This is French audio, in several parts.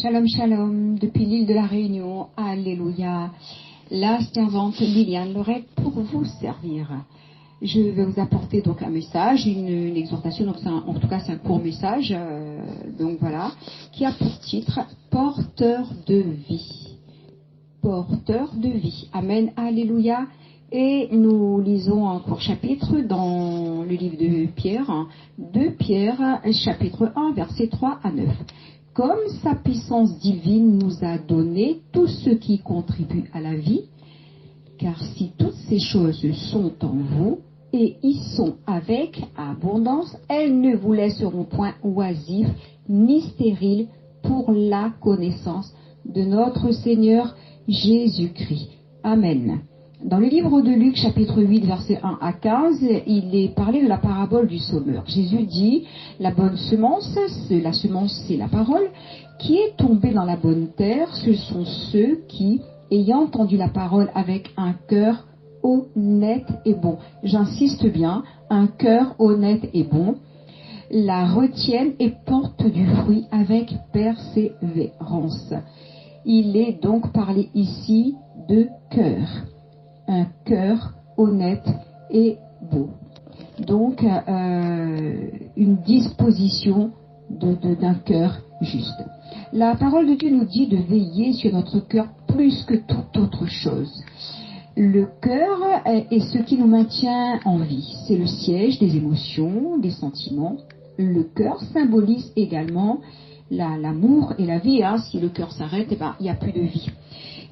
Shalom, shalom, depuis l'île de la Réunion, alléluia. La servante Liliane Lorette pour vous servir. Je vais vous apporter donc un message, une exhortation, donc en tout cas c'est un court message, donc voilà, qui a pour titre « Porteur de vie ». Porteur de vie. Amen, alléluia. Et nous lisons un court chapitre dans le livre de Pierre, 2 Pierre, chapitre 1, versets 3 à 9. Comme sa puissance divine nous a donné tout ce qui contribue à la vie, car si toutes ces choses sont en vous et y sont avec abondance, elles ne vous laisseront point oisifs ni stériles pour la connaissance de notre Seigneur Jésus-Christ. Amen. Dans le livre de Luc, chapitre 8, versets 1 à 15, il est parlé de la parabole du semeur. Jésus dit, la bonne semence, la semence c'est la parole, qui est tombée dans la bonne terre, ce sont ceux qui, ayant entendu la parole avec un cœur honnête et bon, j'insiste bien, un cœur honnête et bon, la retiennent et portent du fruit avec persévérance. Il est donc parlé ici de cœur. Un cœur honnête et beau. Donc, une disposition d'un cœur juste. La parole de Dieu nous dit de veiller sur notre cœur plus que toute autre chose. Le cœur est ce qui nous maintient en vie. C'est le siège des émotions, des sentiments. Le cœur symbolise également l'amour et la vie. Si le cœur s'arrête, il n'y a plus de vie.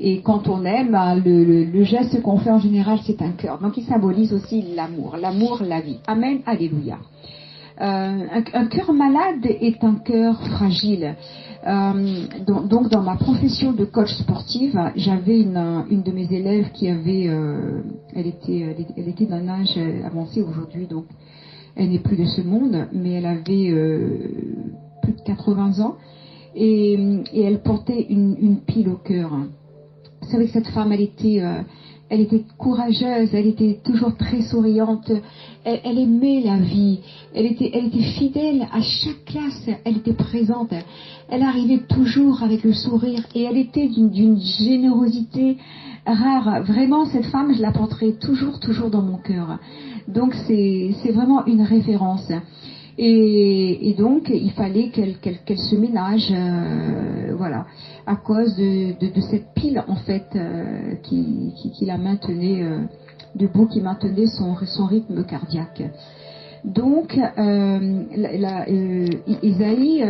Et quand on aime, le geste qu'on fait en général, c'est un cœur. Donc il symbolise aussi l'amour. L'amour, la vie. Amen, alléluia. Un cœur malade est un cœur fragile. Donc dans ma profession de coach sportive, j'avais une de mes élèves qui avait, elle était d'un âge avancé aujourd'hui, donc elle n'est plus de ce monde, mais elle avait plus de 80 ans et elle portait une pile au cœur. Vous savez que cette femme, elle était courageuse, elle était toujours très souriante, elle aimait la vie, elle était fidèle à chaque classe, elle était présente, elle arrivait toujours avec le sourire et elle était d'une générosité rare. Vraiment, cette femme, je la porterai toujours dans mon cœur. Donc c'est vraiment une référence. Et donc, il fallait qu'elle se ménage, voilà, à cause de cette pile, en fait, qui la maintenait debout, qui maintenait son rythme cardiaque. Donc, Isaïe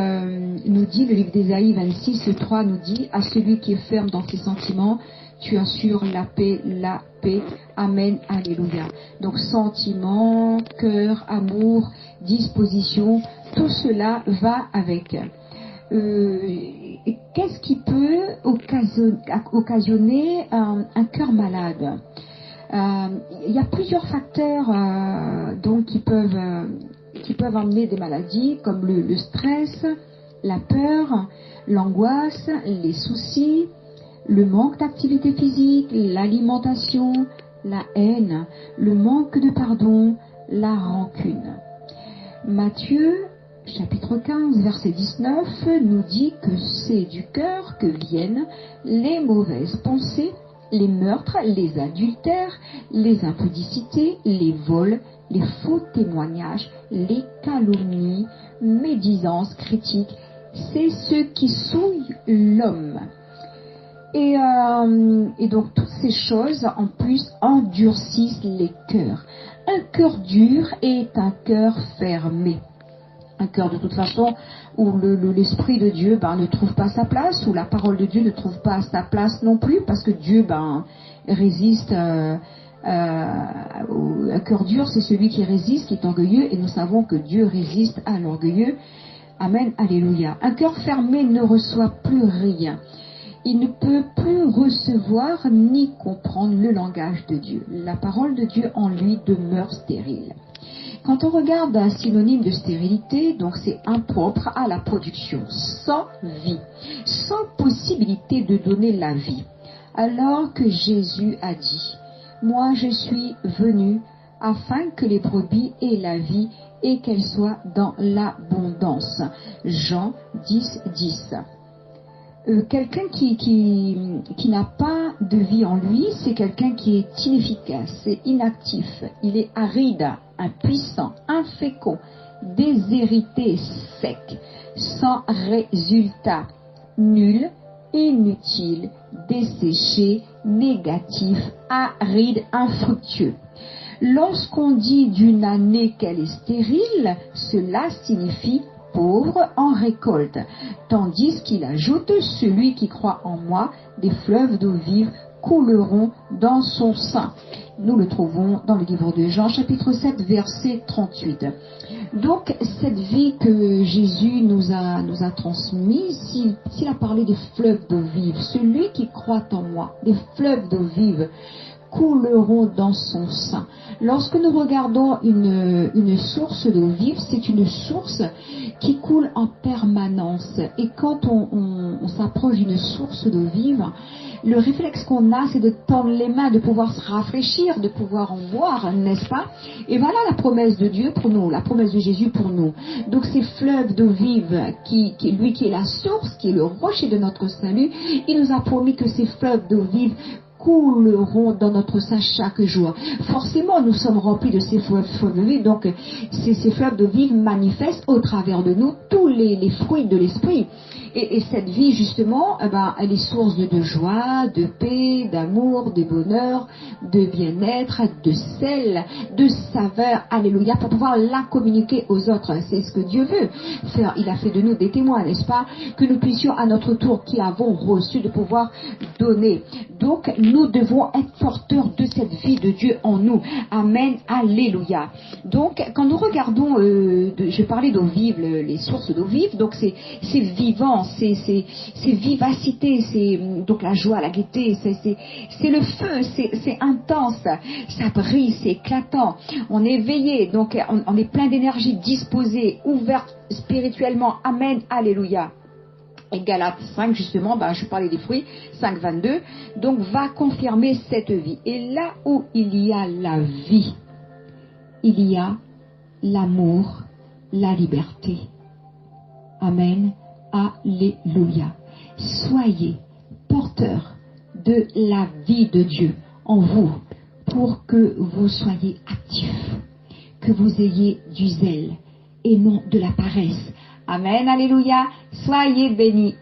nous dit, le livre d'Isaïe 26, 3 nous dit, à celui qui est ferme dans ses sentiments, tu assures la paix. Amen, alléluia. Donc sentiments, cœur, amour, disposition, tout cela va avec. Qu'est-ce qui peut occasionner un cœur malade? Il y a plusieurs facteurs donc qui peuvent amener des maladies, comme le stress, la peur, l'angoisse, les soucis, le manque d'activité physique, l'alimentation, la haine, le manque de pardon, la rancune. Matthieu, chapitre 15, verset 19, nous dit que c'est du cœur que viennent les mauvaises pensées, les meurtres, les adultères, les impudicités, les vols, les faux témoignages, les calomnies, médisances, critiques. C'est ce qui souille l'homme. Et donc toutes ces choses en plus endurcissent les cœurs. Un cœur dur est un cœur fermé. Un cœur de toute façon où l'Esprit de Dieu ne trouve pas sa place, où la parole de Dieu ne trouve pas sa place non plus, parce que Dieu résiste. Un cœur dur, c'est celui qui résiste, qui est orgueilleux, et nous savons que Dieu résiste à l'orgueilleux. Amen, alléluia. Un cœur fermé ne reçoit plus rien. Il ne peut plus recevoir ni comprendre le langage de Dieu. La parole de Dieu en lui demeure stérile. Quand on regarde un synonyme de stérilité, donc c'est impropre à la production, sans vie, sans possibilité de donner la vie. Alors que Jésus a dit, « Moi je suis venu afin que les brebis aient la vie et qu'elles soient dans l'abondance. » Jean 10, 10. Quelqu'un qui n'a pas de vie en lui, c'est quelqu'un qui est inefficace, c'est inactif, il est aride, impuissant, infécond, déshérité, sec, sans résultat, nul, inutile, desséché, négatif, aride, infructueux. Lorsqu'on dit d'une année qu'elle est stérile, cela signifie pauvre en récolte, tandis qu'il ajoute, celui qui croit en moi, des fleuves d'eau vive couleront dans son sein. Nous le trouvons dans le livre de Jean, chapitre 7, verset 38. Donc, cette vie que Jésus nous a transmise, s'il a parlé des fleuves d'eau vive, celui qui croit en moi, des fleuves d'eau vive, couleront dans son sein. Lorsque nous regardons une source d'eau vive, c'est une source qui coule en permanence. Et quand on s'approche d'une source d'eau vive, le réflexe qu'on a, c'est de tendre les mains, de pouvoir se rafraîchir, de pouvoir en boire, n'est-ce pas? Et voilà la promesse de Dieu pour nous, la promesse de Jésus pour nous. Donc ces fleuves d'eau vive, lui qui est la source, qui est le rocher de notre salut, il nous a promis que ces fleuves d'eau vive couleront dans notre sein chaque jour. Forcément, nous sommes remplis de ces fleuves de vie, donc ces fleuves de vie manifestent au travers de nous tous les fruits de l'esprit. Et cette vie, justement, elle est source de joie, de paix, d'amour, de bonheur, de bien-être, de sel, de saveur, alléluia, pour pouvoir la communiquer aux autres. C'est ce que Dieu veut faire. Il a fait de nous des témoins, n'est-ce pas? Que nous puissions à notre tour, qui avons reçu, de pouvoir donner. Donc, nous devons être porteurs de cette vie de Dieu en nous. Amen, alléluia. Donc, quand nous regardons, je parlais d'eau vive, les sources d'eau vive, donc c'est vivant, c'est vivacité, c'est donc la joie, la gaieté, c'est le feu, c'est intense, ça brille, c'est éclatant, on est éveillé, donc on est plein d'énergie, disposé, ouvert spirituellement. Amen, alléluia. Et Galates 5, justement, je parlais des fruits, 5, 22, donc va confirmer cette vie. Et là où il y a la vie, il y a l'amour, la liberté. Amen, alléluia. Soyez porteurs de la vie de Dieu en vous, pour que vous soyez actifs, que vous ayez du zèle et non de la paresse. Amen, alléluia. Soyez bénis.